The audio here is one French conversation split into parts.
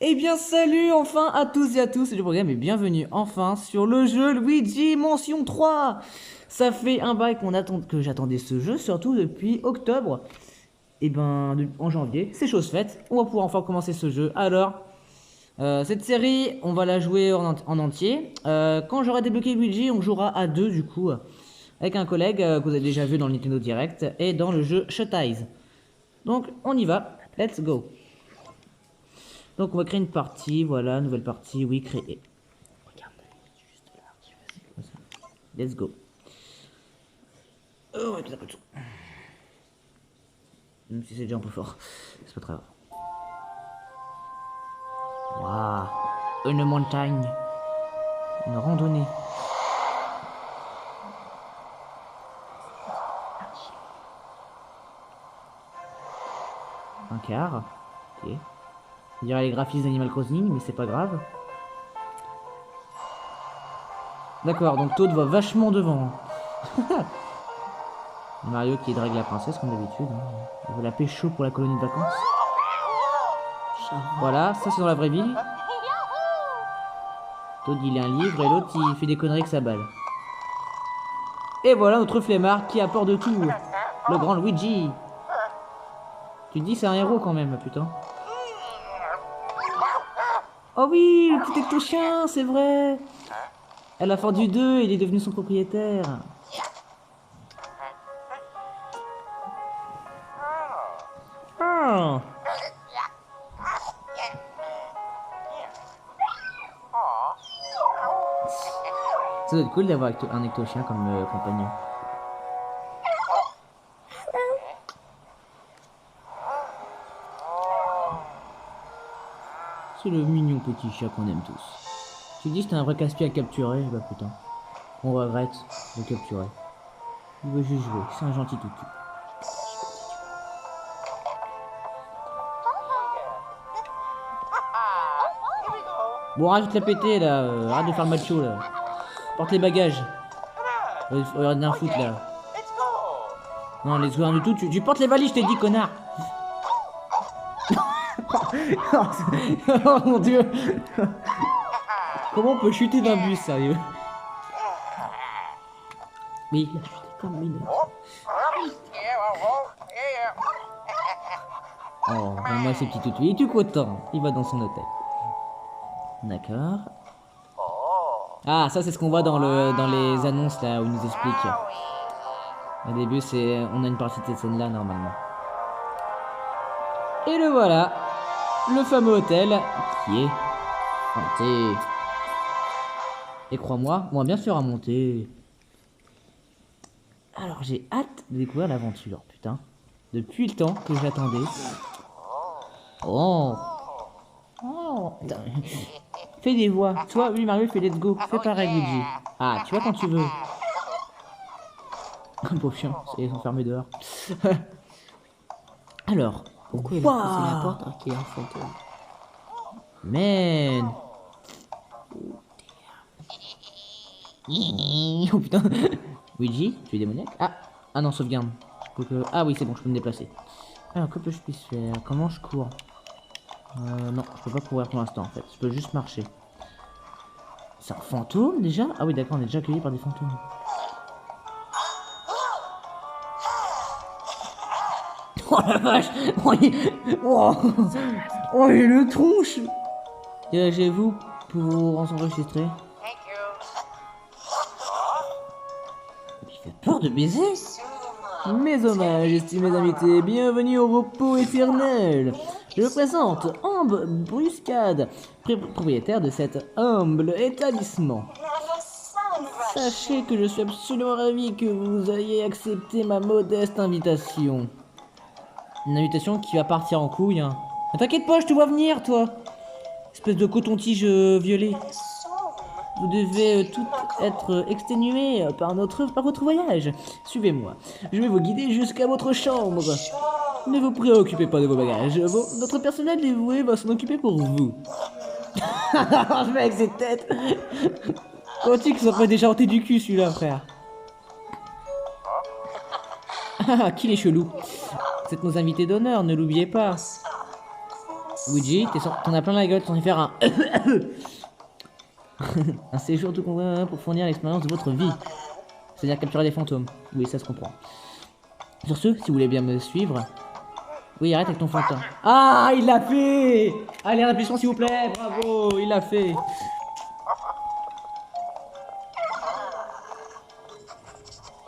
Eh bien salut enfin à tous et à tous, c'est le programme et bienvenue enfin sur le jeu Luigi Mansion 3. Ça fait un bail que j'attendais ce jeu, surtout depuis octobre. Et ben en janvier, c'est chose faite, on va pouvoir enfin commencer ce jeu. Alors, cette série, on va la jouer en entier. Quand j'aurai débloqué Luigi, on jouera à deux du coup, avec un collègue que vous avez déjà vu dans le Nintendo Direct et dans le jeu Shut Eyes. Donc on y va, let's go. Donc on va créer une partie, voilà, nouvelle partie, oui, créer. Regarde, juste là, let's go. Oh, ouais, un peu de son. Même si c'est déjà un peu fort, c'est pas très grave. Waouh, une montagne, une randonnée. Un quart, ok. On dirait les graphismes d'Animal Crossing, mais c'est pas grave. D'accord, donc Toad va vachement devant. Mario qui drague la princesse comme d'habitude. Il veut la pécho pour la colonie de vacances. Voilà, ça c'est dans la vraie vie. Toad il lit un livre et l'autre il fait des conneries avec sa balle. Et voilà notre flemmard qui apporte de tout. Le grand Luigi. Tu te dis c'est un héros quand même, putain. Oh oui, le petit ecto-chien, c'est vrai. À la fin du 2, il est devenu son propriétaire. Ah. Ça doit être cool d'avoir un ecto-chien comme compagnon. C'est le mignon petit chat qu'on aime tous. Tu dis que c'était un vrai casse-pied à capturer, bah putain. On regrette de capturer. Il veut juste jouer, c'est un gentil toutou. Bon, arrête de la péter là, arrête de faire le macho là. Porte les bagages. Regarde d'un foot là. Non, les joueurs du tout, tu portes les valises, je t'ai dit, connard. Oh mon dieu. Comment on peut chuter d'un bus, sérieux? Oui, il a chuté comme une. Oh, moi c'est petit toutou. Il est tout content. Il va dans son hôtel. D'accord. Ah, ça c'est ce qu'on voit dans les annonces là où il nous explique. Au début, on a une partie de cette scène là normalement. Et le voilà, le fameux hôtel qui est hanté. Et crois-moi, on va bien sûr à monter. Alors j'ai hâte de découvrir l'aventure, putain. Depuis le temps que j'attendais. Oh. Oh. Fais des voix. Toi, oui, Mario, fais let's go. Fais pareil, Luigi. Ah, tu vois quand tu veux. Un pauvre chien, c'est enfermé dehors. Alors. Pourquoi il a poussé la porte alors qu'il y a un fantôme? Man. Oh putain. Luigi, tu es démoniaque? Ah non, sauvegarde. Ah oui, c'est bon, je peux me déplacer. Alors, que peux-je puisse faire? Comment je cours? Non, je peux pas courir pour l'instant en fait. Je peux juste marcher. C'est un fantôme déjà? Ah oui, d'accord, on est déjà accueilli par des fantômes. Oh la vache! Oh, oh il le tronche! Dirigez-vous pour enregistrer. Il fait peur de baiser? Mes hommages, estimés invités, bienvenue au repos éternel. Je vous présente Ambre Bruscade, propriétaire de cet humble établissement. Sachez que je suis absolument ravi que vous ayez accepté ma modeste invitation. Une invitation qui va partir en couille, hein. Mais t'inquiète pas, je te vois venir, toi. Espèce de coton-tige violet. Vous devez tout être exténué par votre voyage. Suivez-moi. Je vais vous guider jusqu'à votre chambre. Ne vous préoccupez pas de vos bagages. Notre personnel dévoué va s'en occuper pour vous. Je vais avec cette tête. Crois-tu que ça peut déjà hanté du cul, celui-là, frère? Ah, qu'il est chelou. Vous êtes nos invités d'honneur, ne l'oubliez pas. Luigi, t'en as plein la gueule, t'en es faire un... un séjour tout complet pour fournir l'expérience de votre vie. C'est-à-dire capturer des fantômes. Oui, ça se comprend. Sur ce, si vous voulez bien me suivre... Oui, arrête avec ton fantôme. Ah, il l'a fait. Allez, réfléchissons s'il vous plaît. Bravo, il l'a fait.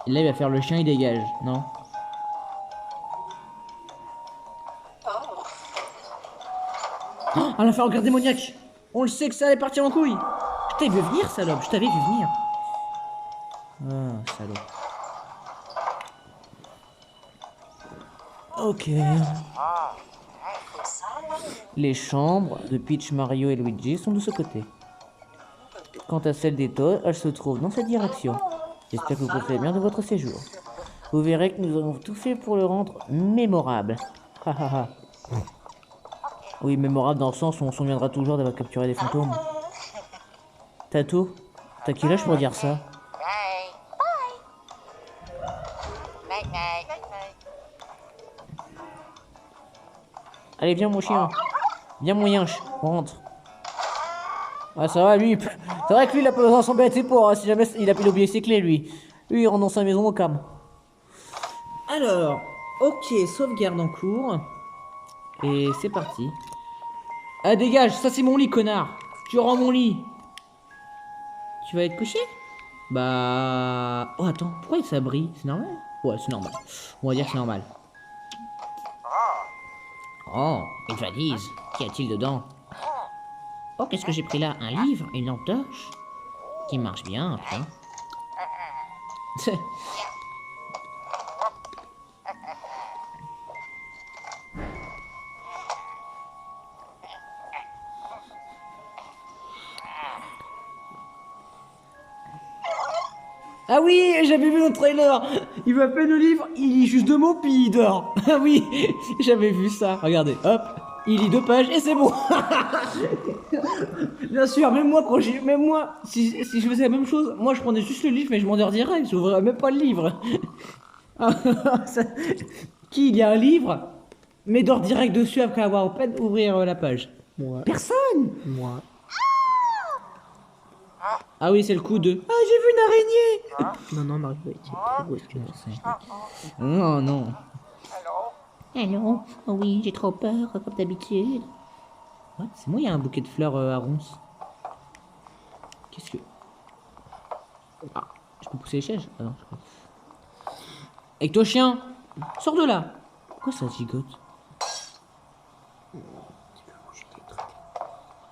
Et là, il va faire le chien, il dégage. Non. Oh, un affaire au garde démoniaque. On le sait que ça allait partir en couille. Je t'avais vu venir, salope. Je t'avais vu venir. Ah, salope. Ok. Les chambres de Peach, Mario et Luigi sont de ce côté. Quant à celle des Toads, elle se trouve dans cette direction. J'espère que vous profitez bien de votre séjour. Vous verrez que nous avons tout fait pour le rendre mémorable. Ha ha ha. Oui, mémorable dans le sens où on se souviendra toujours d'avoir capturé des fantômes. Tatou, t'as quel âge pour dire ça? Allez, viens mon chien. Viens mon yinche, on rentre. Ah ça va lui, c'est vrai que lui il a pas besoin de s'embêter pour, si jamais il a oublié ses clés lui. Lui il rentre dans sa maison au calme. Alors, ok, sauvegarde en cours. Et c'est parti. Ah dégage, ça c'est mon lit connard. Tu rends mon lit. Tu vas être couché? Bah... Oh attends, pourquoi ça brille? C'est normal? Ouais c'est normal. On va dire que c'est normal. Oh, une valise. Qu'y a-t-il dedans? Oh, qu'est-ce que j'ai pris là? Un livre? Une lampe torche? Qui marche bien, après. Ah oui, j'avais vu le trailer. Il va peine le livre, il lit juste 2 mots puis il dort. Ah oui, j'avais vu ça. Regardez, hop, il lit 2 pages et c'est bon. Bien sûr, même moi si je faisais la même chose, moi je prenais juste le livre mais je m'endors direct, je n'ouvrirais même pas le livre. Qui il y a un livre mais dort direct dessus après avoir à peine ouvrir la page? Moi. Personne. Moi. Ah oui, c'est le coup de... Ah, j'ai vu une araignée. Non, non, Mario, il est plus beau que moi. Non, non. Allô? Oh oui, j'ai trop peur, comme d'habitude. Ouais, c'est moi, il y a un bouquet de fleurs à ronces. Qu'est-ce que... Ah, je peux pousser les chaises? Ah non, je crois. Avec toi, chien! Sors de là! Pourquoi ça gigote?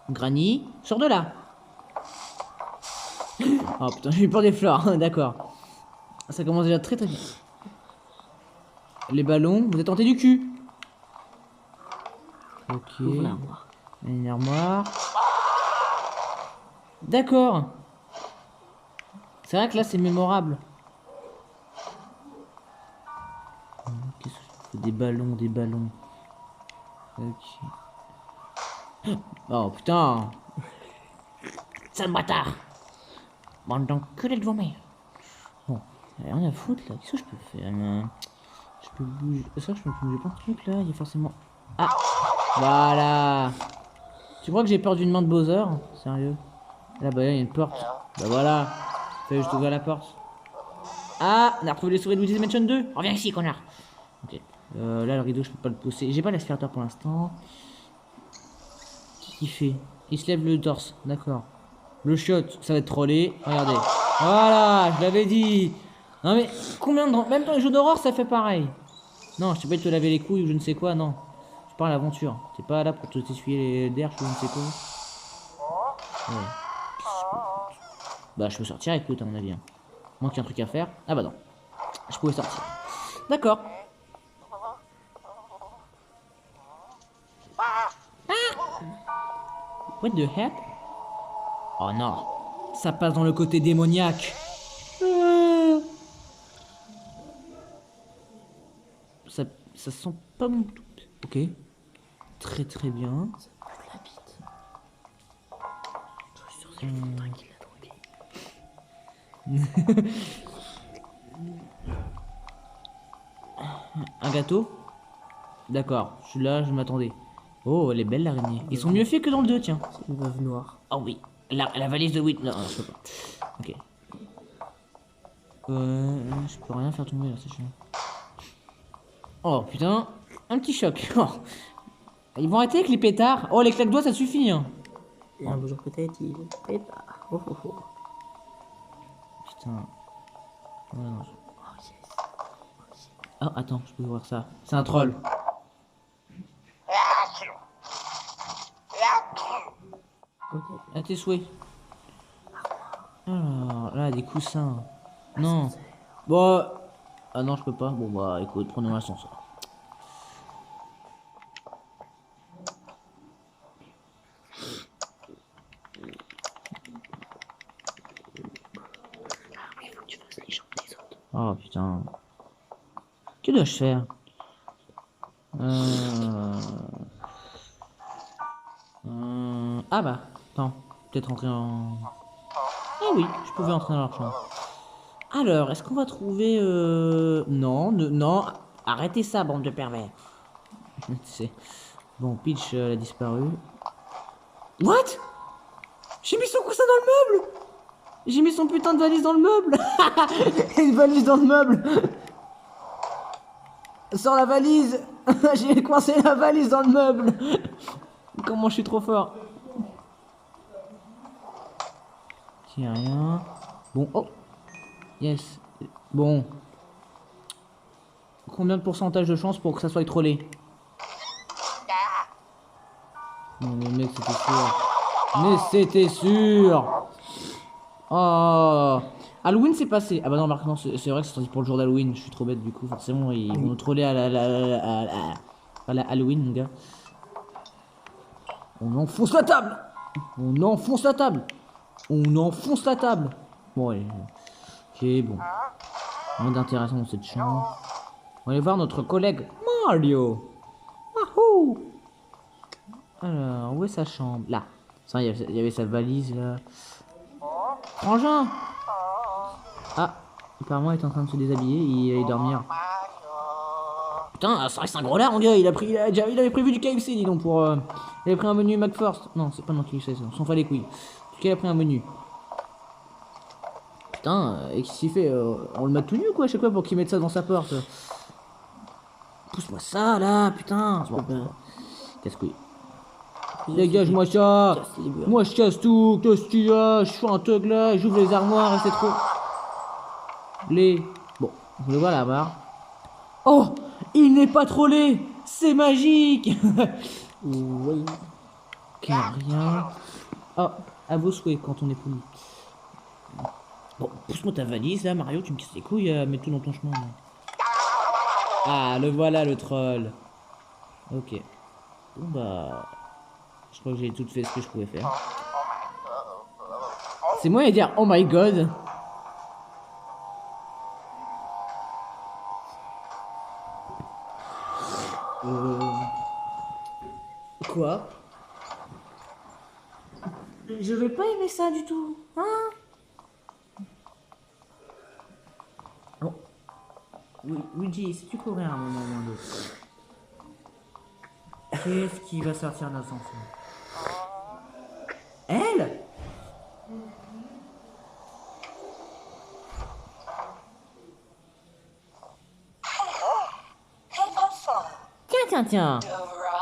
Granny, sors de là! Oh putain, j'ai eu peur des fleurs, d'accord. Ça commence déjà très très bien. Les ballons, vous êtes tentés du cul. Ok. Ouvre l'armoire. Une armoire. D'accord. C'est vrai que là c'est mémorable. Qu'est-ce que je fais? Des ballons, des ballons. Ok. Oh putain. Sale bâtard! Bande d'enculés de vos-mères. Bon, y'a rien à foutre là. Qu'est-ce que je peux faire? Je peux bouger. Ça, je peux bouger plein de trucs là. Il y a forcément. Ah! Voilà! Tu crois que j'ai peur d'une main de Bowser? Sérieux? Là, bah, il y a une porte. Bah voilà! Fallait juste ouvrir la porte. Ah! On a retrouvé les souris de Luigi's Mansion 2! Reviens ici, connard! Ok. Là, le rideau, je peux pas le pousser. J'ai pas l'aspirateur pour l'instant. Qu'est-ce qu'il fait? Il se lève le torse. D'accord. Le shot, ça va être trollé. Regardez. Voilà, je l'avais dit. Non mais, combien de... Même dans les jeux d'horreur, ça fait pareil. Non, je t'ai pas dit de te laver les couilles ou je ne sais quoi, non. Je parle à l'aventure. T'es pas là pour te t'essuyer les derches ou je ne sais quoi. Ouais. Bah, je peux sortir, écoute, à mon avis. Moi qui ai un truc à faire. Ah bah non. Je pouvais sortir. D'accord. What the heck? Oh non. Ça passe dans le côté démoniaque. Ça sent pas bon. Ok. Très très bien. La bite. Je suis sûr que c'est le fontaine qui l'a drogué. Un gâteau? D'accord. Je suis là, je m'attendais. Oh, elle est belle l'araignée. Ils sont mieux faits que dans le 2, tiens. C'est une veuve noire. Oh oui, la valise de Whit. Non, je peux pas. Ok. Je peux rien faire tomber là, c'est chiant. Oh putain, un petit choc. Oh. Ils vont arrêter avec les pétards. Oh, les claques doigts, ça suffit. Hein. Et un jour peut-être il prépare. Oh oh oh. Putain. Ouais, non, Oh yes. Oh, attends, je peux ouvrir ça. C'est un troll. Ok. À tes souhaits. Alors, là, des coussins. Non. Bon. Ah non, je peux pas. Bon, bah, écoute, prenons l'ascenseur. Il faut que tu fasses les jambes des autres. Oh putain. Que dois-je faire Ah bah, attends. Peut-être rentrer en... Ah oui, je pouvais entrer dans leur chambre. Alors, est-ce qu'on va trouver... Non, non. Arrêtez ça, bande de pervers. C'est... Bon, Peach, elle a disparu. What? J'ai mis son coussin dans le meuble. J'ai mis son putain de valise dans le meuble. Une valise dans le meuble. Sors la valise. J'ai coincé la valise dans le meuble. Comment je suis trop fort. Tiens, rien. Bon, oh. Yes. Bon. Combien de pourcentage de chance pour que ça soit trollé? Non, mais mec, c'était sûr. Mais c'était sûr. Oh. Halloween c'est passé. Ah bah non, maintenant c'est vrai que c'est sorti pour le jour d'Halloween. Je suis trop bête du coup. Forcément, ils vont nous troller à la Halloween, mon gars. On enfonce la table. On enfonce la table. On enfonce la table. Bon, allez. Ok, bon. Rien d'intéressant dans cette chambre. On va aller voir notre collègue Mario. Wahoo. Alors, où est sa chambre? Là. Ça, il y avait sa valise là. Frangin. Ah, apparemment il est en train de se déshabiller, il allait dormir. Putain, ça reste un gros lard mon gars, il avait prévu du KFC dis donc pour... il avait pris un menu McFirst. Non, c'est pas non KFC, ça, on s'en fait les couilles. En tout cas, il a pris un menu. Putain, et qu'est-ce qu'il fait on le met tout nu ou quoi, je sais quoi, pour qu'il mette ça dans sa porte. Pousse-moi ça là, putain. Bon, casse-couille. Dégage-moi ça. Moi je casse tout, qu'est-ce qu'il y a? Je suis un thug là, j'ouvre les armoires et c'est trop... Bon, je le vois là-bas. Oh, il n'est pas trollé. C'est magique. Oui. Ok, rien. Oh, à vos souhaits quand on est poli. Bon, pousse-moi ta valise là, Mario, tu me casses les couilles, mets tout dans ton chemin. Là. Ah, le voilà le troll. Ok. Bon bah... Je crois que j'ai tout fait ce que je pouvais faire. C'est moi à dire oh my god. Quoi? Je vais pas aimer ça du tout. Hein? Bon. Oui, Luigi, si tu courais à un moment ou un autre. Qu'est-ce qui va sortir de l'ascenseur? Elle? Tiens.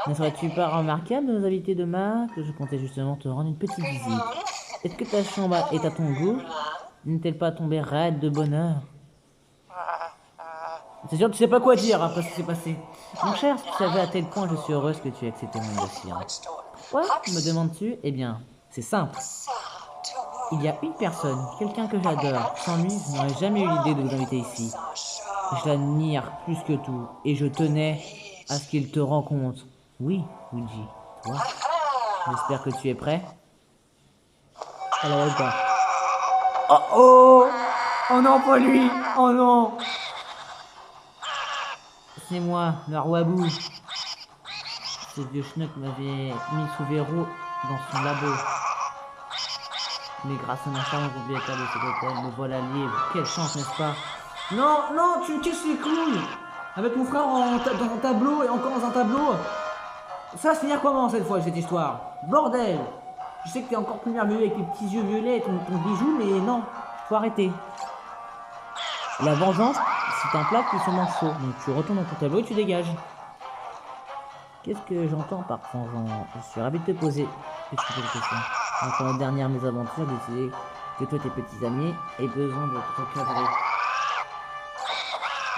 Ne serais-tu pas remarquable de nos invités de marque? Je comptais justement te rendre une petite visite. Est-ce que ta chambre est à ton goût? N'est-elle pas tombée raide de bonheur? C'est sûr que tu sais pas quoi dire après ce qui s'est passé. Mon cher, si tu savais à quel point je suis heureuse que tu aies accepté mon dossier. Quoi? Me demandes-tu? Eh bien, c'est simple. Il y a une personne, quelqu'un que j'adore. Sans lui, je n'aurais jamais eu l'idée de vous inviter ici. Je l'admire plus que tout, et je tenais à ce qu'il te rencontre. Oui, Luigi, toi. J'espère que tu es prêt. Alors ou pas? Oh oh! Oh non, pas lui! Oh non! C'est moi, le roi Bou. Ce vieux schnock m'avait mis sous verrou dans son labo. Mais grâce à ma charmante propriétaire de cet hôtel, me voilà libre. Quelle chance, n'est-ce pas? Non, non, tu me casses les couilles! Avec mon frère dans un tableau et encore dans un tableau. Ça va se finir comment cette fois, cette histoire? Bordel! Je sais que t'es encore plus merveilleux avec tes petits yeux violets et ton bijou, mais non, faut arrêter. La vengeance, c'est un plat qui se mange chaud. Donc tu retournes dans ton tableau et tu dégages. Qu'est-ce que j'entends par vengeance? Je suis ravi de te poser quelques questions. Dans la dernière mésaventure, décidé que toi tes petits amis aient besoin de te recadrer.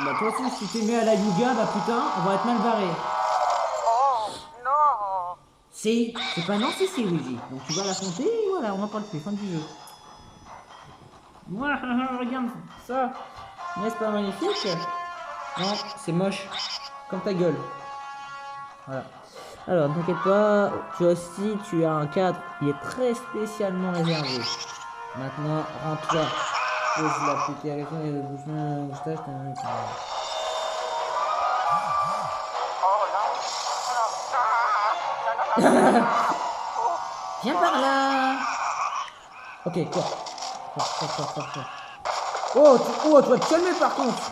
Bah toi aussi, si t'es mis à la yoga, bah putain, on va être mal barré. Si, c'est pas non, si, Luigi. Donc tu vas l'affronter et voilà, on n'en parle plus, fin du jeu. Moi, regarde ça. N'est-ce pas magnifique? Non, c'est moche. Comme ta gueule. Voilà. Alors, ne t'inquiète pas, tu as un cadre qui est très spécialement réservé. Maintenant, rends-toi. Pose la petite érection et le moustache. Viens par là. Ok, quoi? Oh, tu vas te calmer par contre.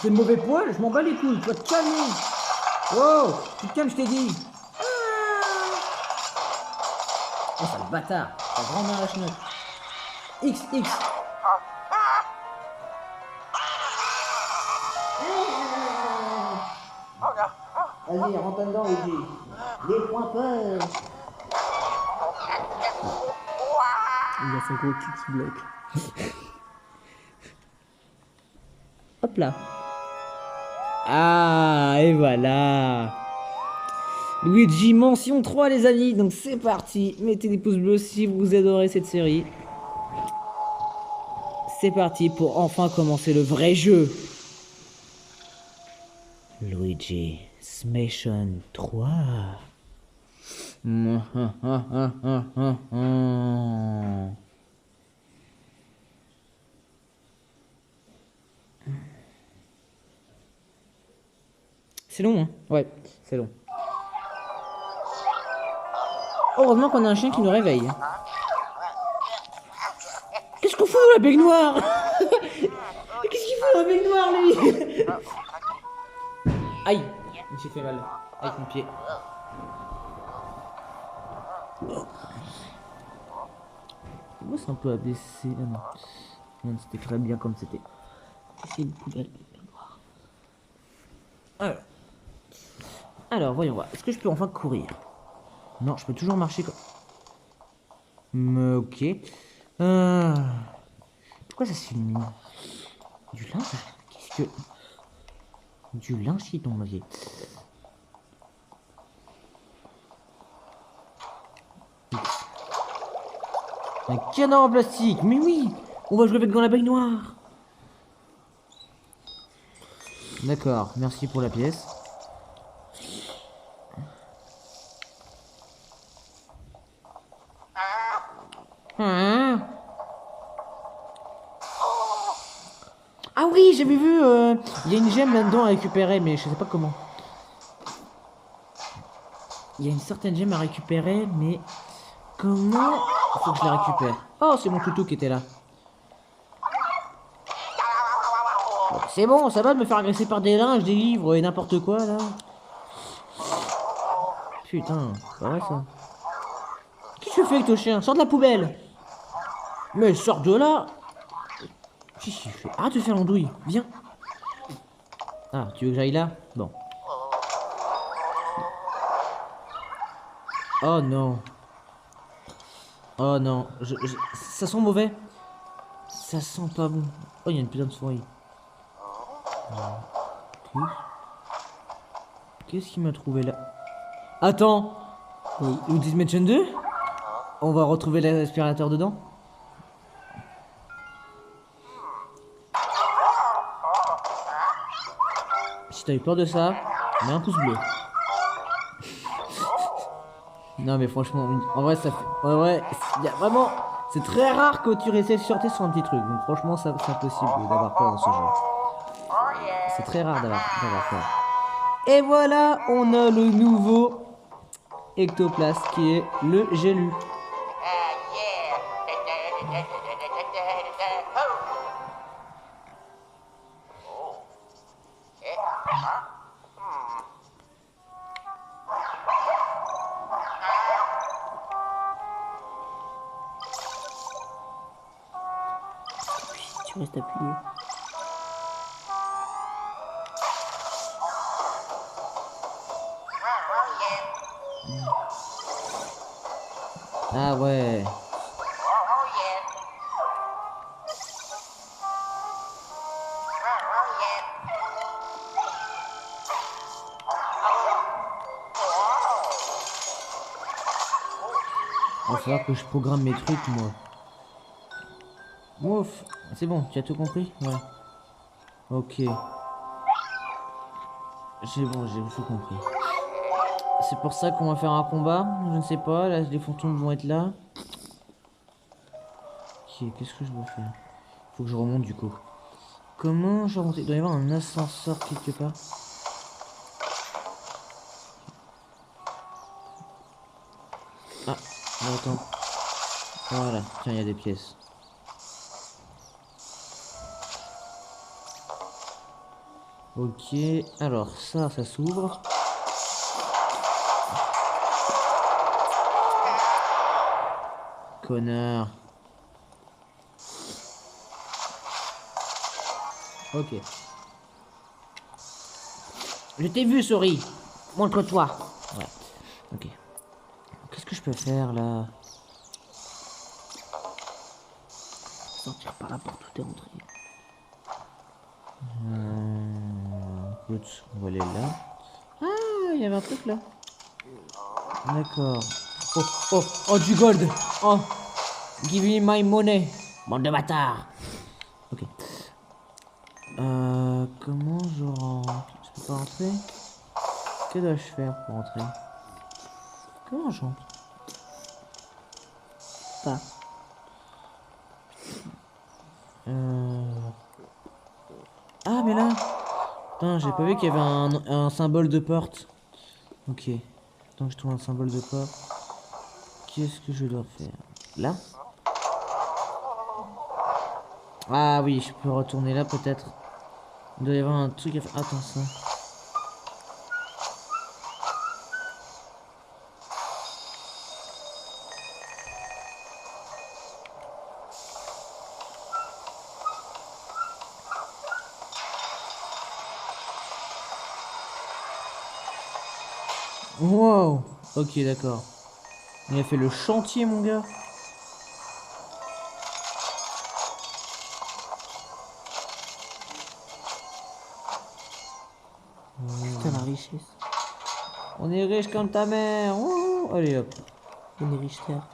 C'est le mauvais poil, je m'en bats les couilles, tu vas te calmer. Oh, tu te calmes, je t'ai dit. Oh, sale bâtard, t'as vraiment bien la chenotte. XX. Vas-y, rentre dedans, Luigi. Les points peur. Il a son gros cul qui bloque. Hop là. Ah, et voilà. Luigi mention 3 les amis, donc c'est parti. Mettez des pouces bleus si vous adorez cette série. C'est parti pour enfin commencer le vrai jeu. Luigi Smation 3. C'est long, hein? Ouais, c'est long. Heureusement qu'on a un chien qui nous réveille. Qu'est-ce qu'on fout dans la baignoire? Qu'est-ce qu'il fout dans la baignoire, lui? Aïe, j'ai fait mal avec mon pied. Moi, c'est un peu abaissé. Ah non, non c'était très bien comme c'était. C'est une poubelle. Alors, voyons voir. Est-ce que je peux enfin courir? Non, je peux toujours marcher comme... Ok. Pourquoi ça s'illumine? Du linge? Qu'est-ce que... Du linge qui tombe, ok. Un canard en plastique, mais oui! On va jouer avec dans la baignoire! D'accord, merci pour la pièce. Ah oui, j'avais vu, il y a une gemme là-dedans à récupérer, mais je sais pas comment. Il y a une certaine gemme à récupérer, mais comment il faut que je la récupère? Oh, c'est mon couteau qui était là. C'est bon, ça va de me faire agresser par des linges, des livres et n'importe quoi là. Putain, c'est pas vrai ça. Qu'est-ce que tu fais avec ton chien? Sors de la poubelle. Mais sors de là. Qu'est-ce qu'il fait? Arrête de faire l'andouille, viens. Ah, tu veux que j'aille là? Bon. Oh non. Oh non. Ça sent mauvais. Ça sent pas bon. Oh, il y a une putain de souris. Qu'est-ce qu'il m'a trouvé là? Attends. Oui, Luigi's Mansion 2? On va retrouver l'aspirateur dedans? Si t'as eu peur de ça, mets un pouce bleu. Non mais franchement, en vrai ça fait... Ouais, y a vraiment... C'est très rare que tu restes sortir sur un petit truc. Donc franchement, c'est impossible d'avoir peur dans ce jeu. C'est très rare d'avoir peur. Et voilà, on a le nouveau ectoplasme qui est le Gélu. tu restes appuyé. Ah ouais. Il va falloir que je programme mes trucs, moi. Ouf, c'est bon, tu as tout compris? Ouais. Ok. C'est bon, j'ai tout compris. C'est pour ça qu'on va faire un combat? Je ne sais pas, là, les fantômes vont être là. Ok, qu'est-ce que je dois faire? Faut que je remonte du coup. Comment je remonte? Il doit y avoir un ascenseur quelque part. Ah, attends. Voilà, tiens, il y a des pièces. Ok, alors ça s'ouvre. Connard. Ok. Je t'ai vu, souris. Montre-toi. Ouais. Ok. Qu'est-ce que je peux faire là? Sortir par la porte où t'es rentré. Écoute, on va aller là. Ah, il y avait un truc là. D'accord. Oh, oh, oh, du gold. Oh, give me my money. Bande de bâtards. Ok. Comment je rentre? Je peux pas rentrer? Que dois-je faire pour rentrer? Comment je rentre? Pas. Ah, mais là. Putain, j'ai pas vu qu'il y avait un symbole de porte. Ok. Tant que je trouve un symbole de porte. Qu'est-ce que je dois faire? Là? Ah oui, je peux retourner là peut-être. Il doit y avoir un truc à faire. Attends, ça. Wow. Ok, d'accord. Il a fait le chantier, mon gars. Putain, la richesse. On est riche comme ta mère. Ouh. Allez hop. On est riche terre.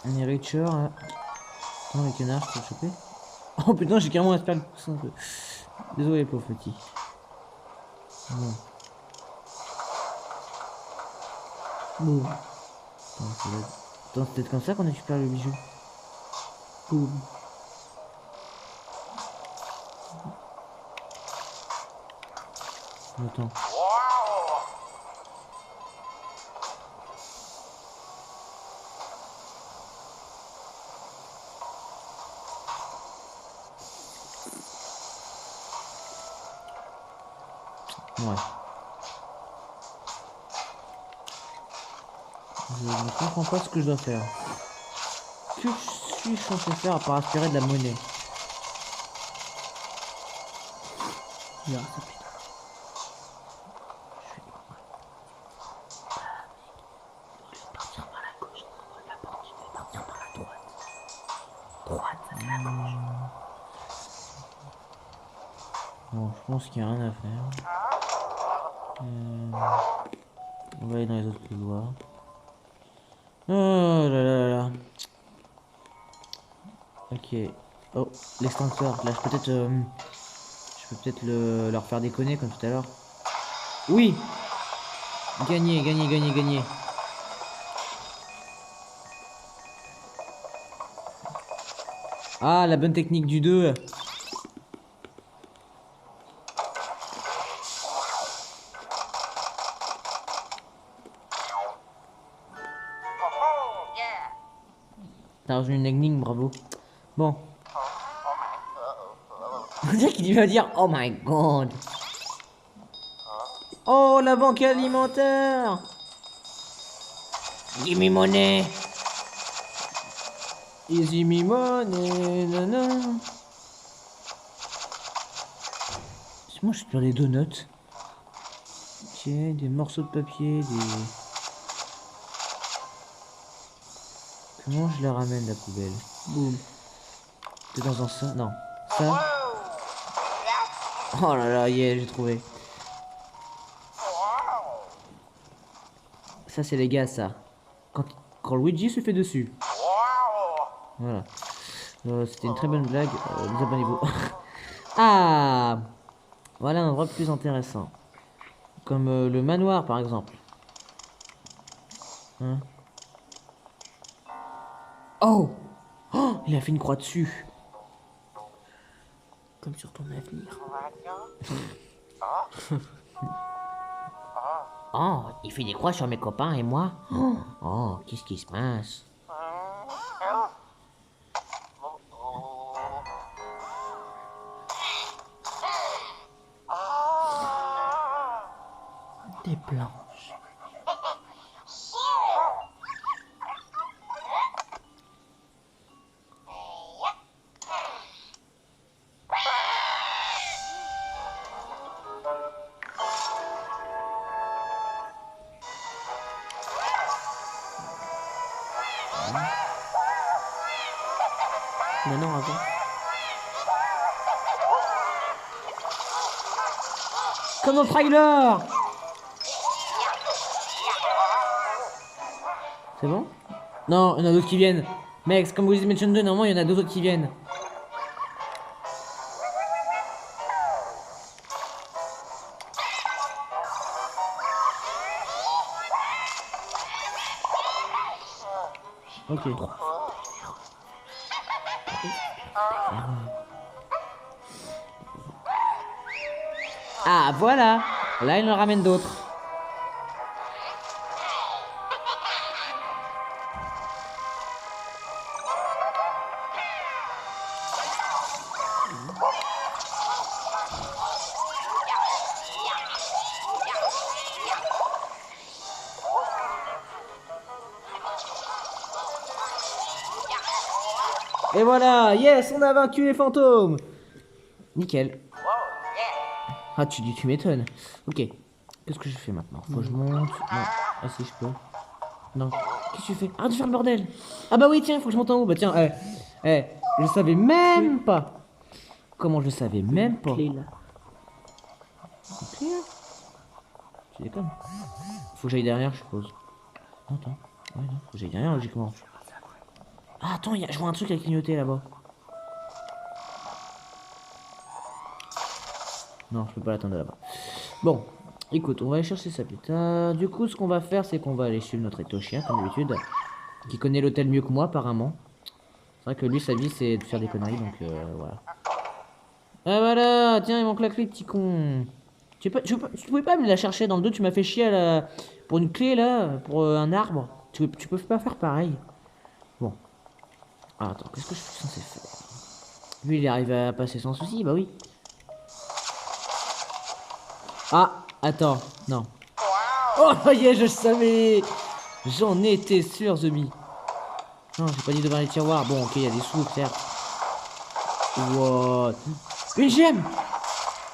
On est richer là. Attends, les canards, je peux le choper. Oh putain, j'ai carrément aspiré le coussin. Désolé, pauvre petit. Bon. Boum. Attends, c'est peut-être comme ça qu'on récupère le bijou. Boum. Attends. Ouais. Je ne comprends pas ce que je dois faire. Que suis-je censé faire à part aspirer de la monnaie? Tu verras ça plus tard. Partir par la gauche, la porte, tu vais partir par la droite. Droite, ça c'est la gauche. Bon, je pense qu'il n'y a rien à faire. On va aller dans les autres couloirs. Oh là là là là. Ok. Oh, l'extincteur. Là, je peux peut-être leur faire déconner comme tout à l'heure. Oui! Gagner, gagner, gagner, gagner. Ah, la bonne technique du 2. T'as reçu une énigme, bravo. Bon. On dirait qu'il va dire oh my god. Oh, la banque alimentaire. Give me money. Easy me money, nanana. Moi, je suis sur les donuts. Ok, des morceaux de papier, des... Comment je la ramène, la poubelle? Boum. T'es dans un ça? Non. Ça? Oh là là, yeah, j'ai trouvé. Ça, c'est les gars, ça. Quand Luigi se fait dessus. Voilà. C'était une très bonne blague. Désabonnez-vous. Ah! Voilà un endroit plus intéressant. Comme le manoir, par exemple. Hein? Oh! Oh! Il a fait une croix dessus. Comme sur ton avenir. Oh, il fait des croix sur mes copains et moi. Oh, qu'est-ce qui se passe? Des planches. Mais non, avant. Comme au trailer! C'est bon? Non, il y en a d'autres qui viennent. Mec, c'est comme Luigi's Mansion 2, normalement, il y en a deux autres qui viennent. Ok. Ah, voilà! Là, il en ramène d'autres. Et voilà! Yes, on a vaincu les fantômes! Nickel. Ah, tu m'étonnes. Ok. Qu'est-ce que je fais maintenant? Faut que je monte. Non. Ah, si, je peux. Non. Qu'est-ce que tu fais? Arrête de faire le bordel! Ah, bah oui, tiens, faut que je monte en haut. Bah, tiens, je savais même pas. Comment je savais même pas? Clé là. Clé, là? Tu déconnes. Faut que j'aille derrière, je suppose. Attends. Ouais, non. Faut que j'aille derrière, logiquement. Ah, attends, je vois un truc à clignoter là-bas. Non, je peux pas l'attendre là-bas. Bon, écoute, on va aller chercher ça plus tard. Du coup, ce qu'on va faire, c'est qu'on va aller suivre notre étochien, comme d'habitude. Qui connaît l'hôtel mieux que moi, apparemment. C'est vrai que lui, sa vie, c'est de faire des conneries, donc voilà. Ah voilà, tiens, il manque la clé, petit con. Tu pouvais pas me la chercher dans le dos, tu m'as fait chier pour une clé, là, pour un arbre. Tu peux pas faire pareil. Bon. Ah, attends, qu'est-ce que je suis censé faire? Lui, il arrive à passer sans souci, bah oui. Ah, attends, non. Oh, yeah, je savais. J'en étais sûr, Zemi. Non, j'ai pas dit devant les tiroirs. Bon, ok, il y a des sous, certes. What? Une gemme.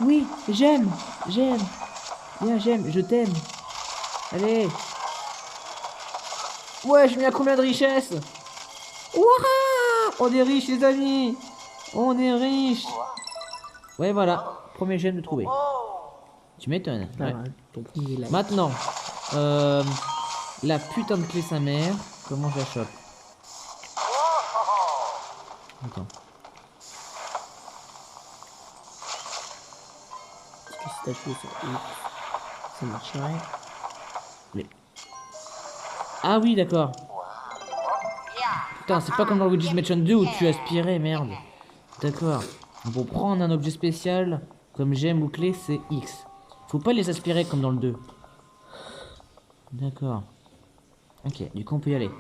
Oui, j'aime. Bien, j'aime, je t'aime. Allez. Ouais, je mets à combien de richesse? Ouah! On est riches, les amis. On est riches. Ouais, voilà. Premier gemme de trouver. Tu m'étonnes. Ouais. Donc, il est là. Maintenant, la putain de clé sa mère, comment je la chope? Attends. Est-ce que si t'appuies sur X, ça marcherait? Mais... Ah oui, d'accord. Putain, c'est pas comme dans Luigi's Mansion 2 où tu aspirais, merde. D'accord. Pour prendre un objet spécial, comme gemme ou clé, c'est X. Faut pas les aspirer comme dans le 2. D'accord. Ok, du coup on peut y aller.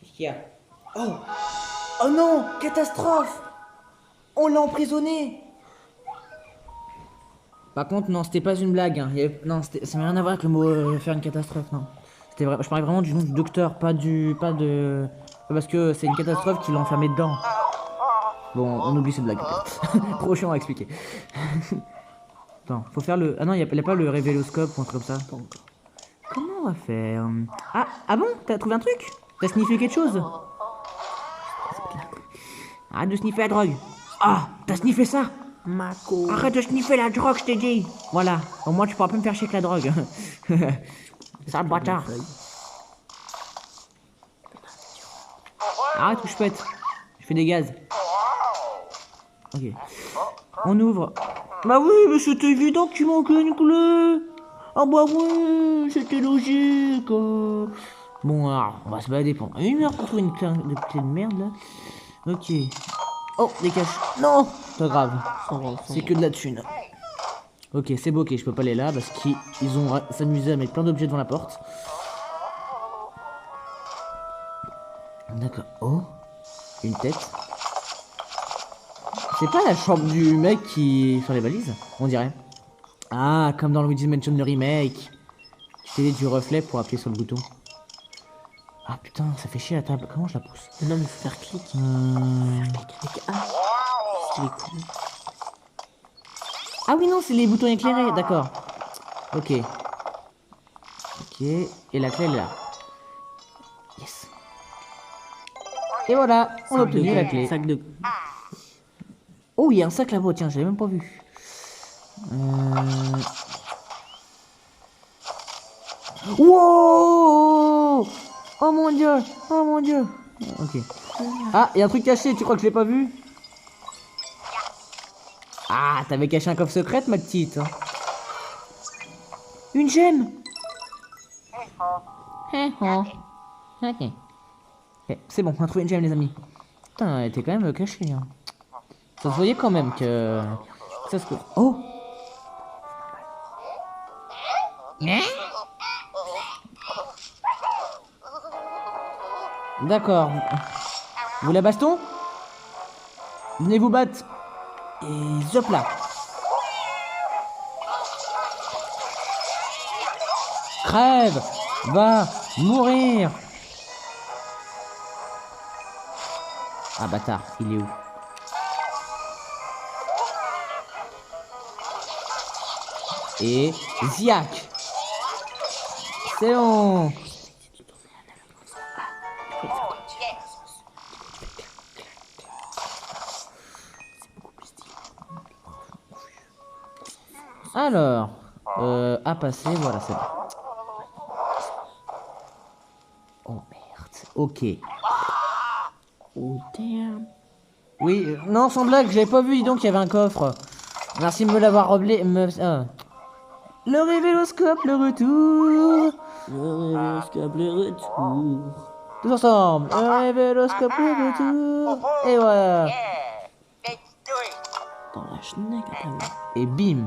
Qu'est-ce qu'il y a? Oh! Oh non! Catastrophe! On l'a emprisonné! Par contre, non, c'était pas une blague. Hein. Non, ça n'a rien à voir avec le mot faire une catastrophe, non. C'était vrai. Je parlais vraiment du nom du docteur, pas de. Pas parce que c'est une catastrophe qu'il l'a enfermé dedans. Bon, on oublie cette blague. Trop chiant à expliquer. Attends, faut faire le. Ah non, il y a pas le révéloscope ou un truc comme ça. Pas encore. Comment on va faire? Ah bon? T'as trouvé un truc? T'as sniffé quelque chose? Arrête de sniffer la drogue. Ah, t'as sniffé ça? Mako. Arrête de sniffer la drogue, je t'ai dit. Voilà, au moins tu pourras pas me faire chier avec la drogue. Sale bâtard. Arrête ou je pète. Je fais des gaz. Ok. On ouvre. Bah oui, mais c'était évident qu'il manquait une clé. Ah bah oui, c'était logique. Bon, alors, on va se balader pendant 1 heure pour trouver une clé de merde là. Ok. Oh, des caches. Non, pas grave. C'est que de la thune. Ok, c'est bloqué, je peux pas aller là parce qu'ils ont s'amusé à mettre plein d'objets devant la porte. D'accord. Oh, une tête. C'est pas la chambre du mec qui sur les valises, on dirait. Ah, comme dans Luigi's Mansion le remake. C'est du reflet pour appuyer sur le bouton. Ah putain, ça fait chier la table. Comment je la pousse? Non, mais faut faire clic. Avec A. C'est les coups. Ah oui, non, c'est les boutons éclairés, d'accord. Ok. Ok, et la clé elle est là. Yes. Et voilà, on a obtenu la clé. Sac de. Oh, il y a un sac là-bas, tiens, j'avais même pas vu. Wow! Oh mon dieu! Oh mon dieu! Ok. Ah, il y a un truc caché, tu crois que je l'ai pas vu? Ah, t'avais caché un coffre secret, ma petite. Une gemme! Ok. Ok, c'est bon, on a trouvé une gemme, les amis. Putain, elle était quand même cachée. Hein. Ça se voyait quand même que. Ça se. Oh! D'accord. Vous la baston? Venez vous battre. Et zop là. Crève! Va mourir! Ah bâtard, il est où? Et Ziak! C'est bon! Alors, à passer, voilà, c'est bon. Oh merde, ok. Oh damn. Oui, non, sans blague, j'avais pas vu, dis donc, il y avait un coffre. Merci de me l'avoir reblé. Le révéloscope, le retour. Le révéloscope, le retour. Tous ensemble. Le révéloscope, le retour. Et voilà. Dans la schneck à ta main. Et bim.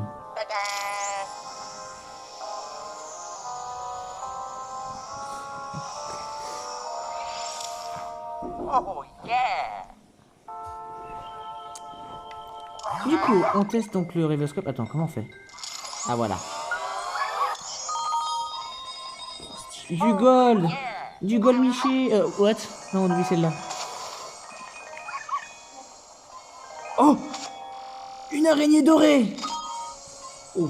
Oh yeah! Du coup, on teste donc le révéloscope. Attends, comment on fait? Ah voilà. Du gold. Du gold Michi. What? Non, on oublie celle-là. Oh! Une araignée dorée! Oh.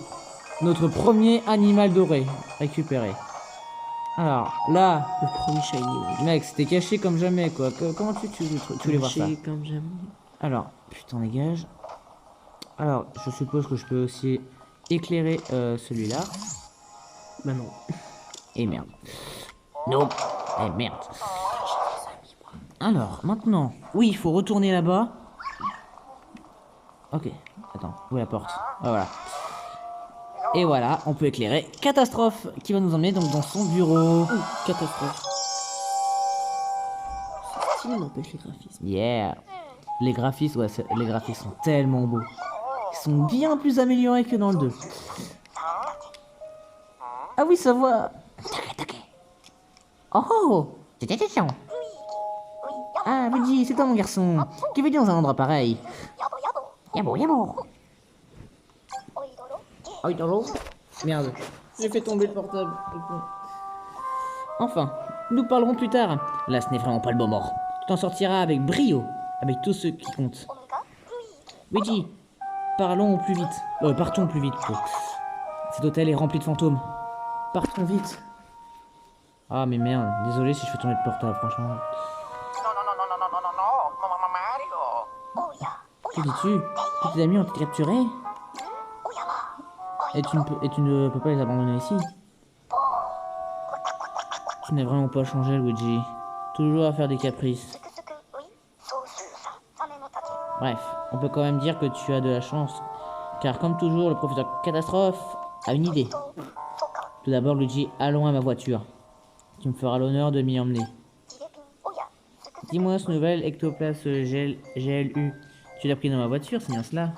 Notre premier animal doré récupéré. Alors, là, Le premier shiny. Ouais. mec, c'était caché comme jamais, quoi. Comment tu voulais voir ça? Caché comme jamais. Alors, putain, dégage. Alors, je suppose que je peux aussi éclairer celui-là. Bah non. Et merde. Non. Et merde. Alors, maintenant. Oui, il faut retourner là-bas. Ok. Attends, où est la porte? Ah, voilà. Et voilà, on peut éclairer. Catastrophe qui va nous emmener donc dans son bureau. Oh, catastrophe. C'est stylé, n'empêche les graphismes. Yeah. Les graphismes, ouais, les graphismes sont tellement beaux. Ils sont bien plus améliorés que dans le 2. Ah oui, ça voit. Oh oh. Ah, Luigi, c'est toi mon garçon. Que veux-tu dans un endroit pareil? Yabo, yabo. Ah oui, allô? Merde, j'ai fait tomber le portable. Enfin, nous parlerons plus tard. Là, ce n'est vraiment pas le moment. Tu t'en sortiras avec brio, avec tout ce qui compte. Luigi, parlons au plus vite. Partons au plus vite, plutôt. Cet hôtel est rempli de fantômes. Partons vite. Ah, mais merde, désolé si je fais tomber le portable, franchement. No, no, no, no, no, no, no, no, no, Mario. Que dis-tu? Tous tes amis ont été capturés? Et tu ne peux pas les abandonner ici? Tu n'as vraiment pas changé, Luigi. Toujours à faire des caprices. Bref, on peut quand même dire que tu as de la chance. Car comme toujours, le professeur Catastrophe a une idée. Tout d'abord, Luigi, allons à ma voiture. Tu me feras l'honneur de m'y emmener. Dis-moi ce nouvel ectoplasme GLU. Tu l'as pris dans ma voiture, c'est bien cela?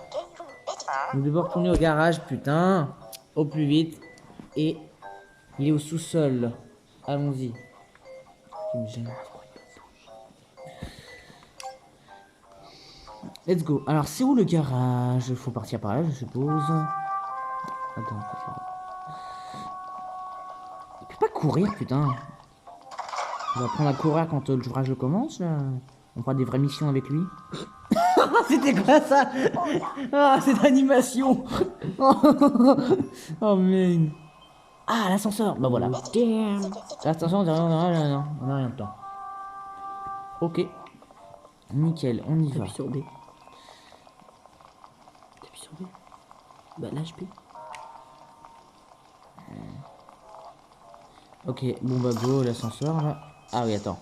Nous devons retourner au garage, putain. Au plus vite. Et il est au sous-sol. Allons-y. Tu me gênes. Let's go. Alors, c'est où le garage? Il faut partir par là, je suppose. Attends. Il peut pas courir, putain. On va apprendre à courir quand l'ouvrage commence, là. On fera des vraies missions avec lui. C'était quoi ça? Ah, cette animation. Oh man. Ah, l'ascenseur. Bah voilà. L'ascenseur, on a rien de temps. Ok. Nickel, on y va. T'appuies sur B. T'appuies sur B. Bah là je peux. Ok, bon bah go, l'ascenseur là. Ah oui, attends.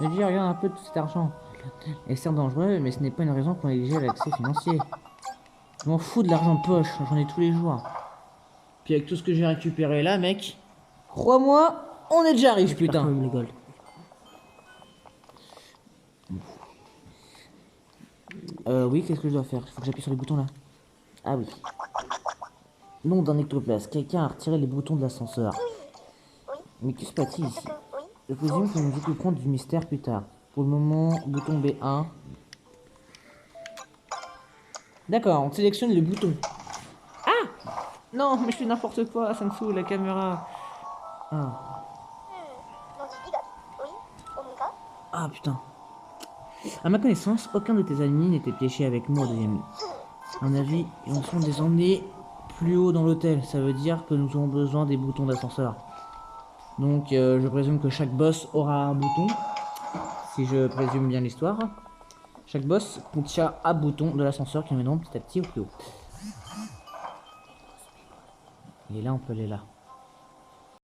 Je dis, regarde un peu tout cet argent. est certes dangereux, mais ce n'est pas une raison pour négliger l'accès financier. Je m'en fous de l'argent de poche, j'en ai tous les jours. Puis avec tout ce que j'ai récupéré là, mec, crois-moi, on est déjà riche, putain. Même les gold. Oui, qu'est-ce que je dois faire? Il faut que j'appuie sur les boutons là. Ah oui. Nom d'un ectoplasme. Quelqu'un a retiré les boutons de l'ascenseur. Mais que se passe-t-il ici? Je présume que nous occuperons du mystère plus tard. Pour le moment, bouton B1. D'accord, on sélectionne le bouton. Ah! Non, mais je fais n'importe quoi, ça me fout la caméra. Ah. Ah putain. À ma connaissance, aucun de tes amis n'était piégé avec moi au deuxième lit. À mon avis, ils sont des emmenés plus haut dans l'hôtel. Ça veut dire que nous aurons besoin des boutons d'ascenseur. Donc je présume que chaque boss aura un bouton. Si je présume bien l'histoire. Chaque boss contient un bouton de l'ascenseur qui nous mèneront petit à petit au plus haut. Et là, on peut aller là.